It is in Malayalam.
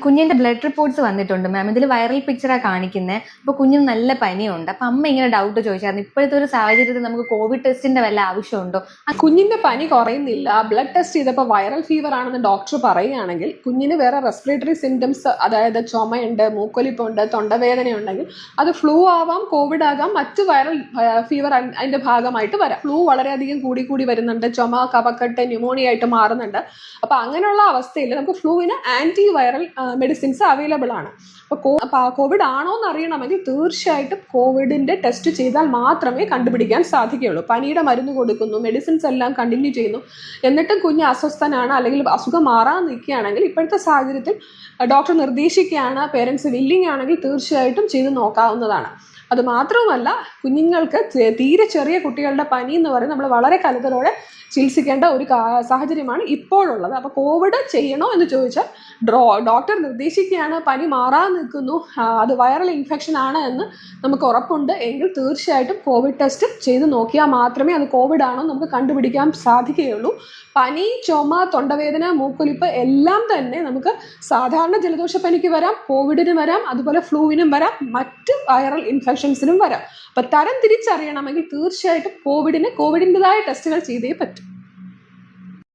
കുഞ്ഞിന്റെ ബ്ലഡ് റിപ്പോർട്ട്സ് വന്നിട്ടുണ്ട് മാം. ഇതിൽ വൈറൽ പിക്ചറാണ് കാണിക്കുന്നത്. അപ്പോൾ കുഞ്ഞിന് നല്ല പനിയുണ്ട്. അപ്പം അമ്മ ഇങ്ങനെ ഡൗട്ട് ചോദിച്ചായിരുന്നു, ഇപ്പോഴത്തെ ഒരു സാഹചര്യത്തിൽ നമുക്ക് കോവിഡ് ടെസ്റ്റിന്റെ വല്ല ആവശ്യമുണ്ടോ? കുഞ്ഞിന്റെ പനി കുറയുന്നില്ല, ബ്ലഡ് ടെസ്റ്റ് ചെയ്തപ്പോൾ വൈറൽ ഫീവർ ആണെന്ന് ഡോക്ടർ പറയുകയാണെങ്കിൽ കുഞ്ഞിന് വേറെ റെസ്പിറേറ്ററി സിംറ്റംസ്, അതായത് ചുമയുണ്ട്, മൂക്കൊലിപ്പുണ്ട്, തൊണ്ടവേദന ഉണ്ടെങ്കിൽ അത് ഫ്ലൂ ആവാം, കോവിഡ് ആകാം, മറ്റ് വൈറൽ ഫീവർ അതിന്റെ ഭാഗമായിട്ട് വരാം. ഫ്ലൂ വളരെയധികം കൂടി വരുന്നുണ്ട്, ചുമ, കഫക്കെട്ട്, ന്യൂമോണിയ ആയിട്ട് മാറുന്നുണ്ട്. അപ്പൊ അങ്ങനെയുള്ള അവസ്ഥയിൽ നമുക്ക് ഫ്ലൂവിന് ആന്റി വൈറൽ മെഡിസിൻസ് അവൈലബിൾ ആണ്. അപ്പോൾ കോവിഡ് ആണോ എന്ന് അറിയണമെങ്കിൽ തീർച്ചയായിട്ടും കോവിഡിന്റെ ടെസ്റ്റ് ചെയ്താൽ മാത്രമേ കണ്ടുപിടിക്കാൻ സാധിക്കുകയുള്ളൂ. പനിയുടെ മരുന്ന് കൊടുക്കുന്നു, മെഡിസിൻസ് എല്ലാം കണ്ടിന്യൂ ചെയ്യുന്നു, എന്നിട്ടും കുഞ്ഞ് അസ്വസ്ഥനാണ് അല്ലെങ്കിൽ അസുഖം മാറാൻ നിൽക്കുകയാണെങ്കിൽ ഇപ്പോഴത്തെ സാഹചര്യത്തിൽ ഡോക്ടർ നിർദ്ദേശിക്കുകയാണ്, പേരൻസ് വില്ലിംഗ് ആണെങ്കിൽ തീർച്ചയായിട്ടും ചെയ്ത് നോക്കാവുന്നതാണ്. അത് മാത്രവുമല്ല, കുഞ്ഞുങ്ങൾക്ക് തീരെ ചെറിയ കുട്ടികളുടെ പനി എന്ന് പറയുന്നത് നമ്മൾ വളരെ കരുതലോടെ ചികിത്സിക്കേണ്ട ഒരു സാഹചര്യമാണ് ഇപ്പോഴുള്ളത്. അപ്പോൾ കോവിഡ് ചെയ്യണോ എന്ന് ചോദിച്ചാൽ ഡോക്ടർ നിർദ്ദേശിക്കുകയാണ്, പനി മാറാൻ നിൽക്കുന്നു, അത് വൈറൽ ഇൻഫെക്ഷൻ ആണ് എന്ന് നമുക്ക് ഉറപ്പുണ്ട് എങ്കിൽ തീർച്ചയായിട്ടും കോവിഡ് ടെസ്റ്റ് ചെയ്ത് നോക്കിയാൽ മാത്രമേ അത് കോവിഡ് ആണോ നമുക്ക് കണ്ടുപിടിക്കാൻ സാധിക്കുകയുള്ളൂ. പനി, ചുമ, തൊണ്ടവേദന, മൂക്കൊലിപ്പ് എല്ലാം തന്നെ നമുക്ക് സാധാരണ ജലദോഷപ്പനിക്ക് വരാം, കോവിഡിന് വരാം, അതുപോലെ ഫ്ലൂവിനും വരാം, മറ്റ് വൈറൽ ഇൻഫെക്ഷൻസിനും വരാം. അപ്പം തരം തിരിച്ചറിയണമെങ്കിൽ തീർച്ചയായിട്ടും കോവിഡിൻ്റെതായ ടെസ്റ്റുകൾ ചെയ്തേ പറ്റും.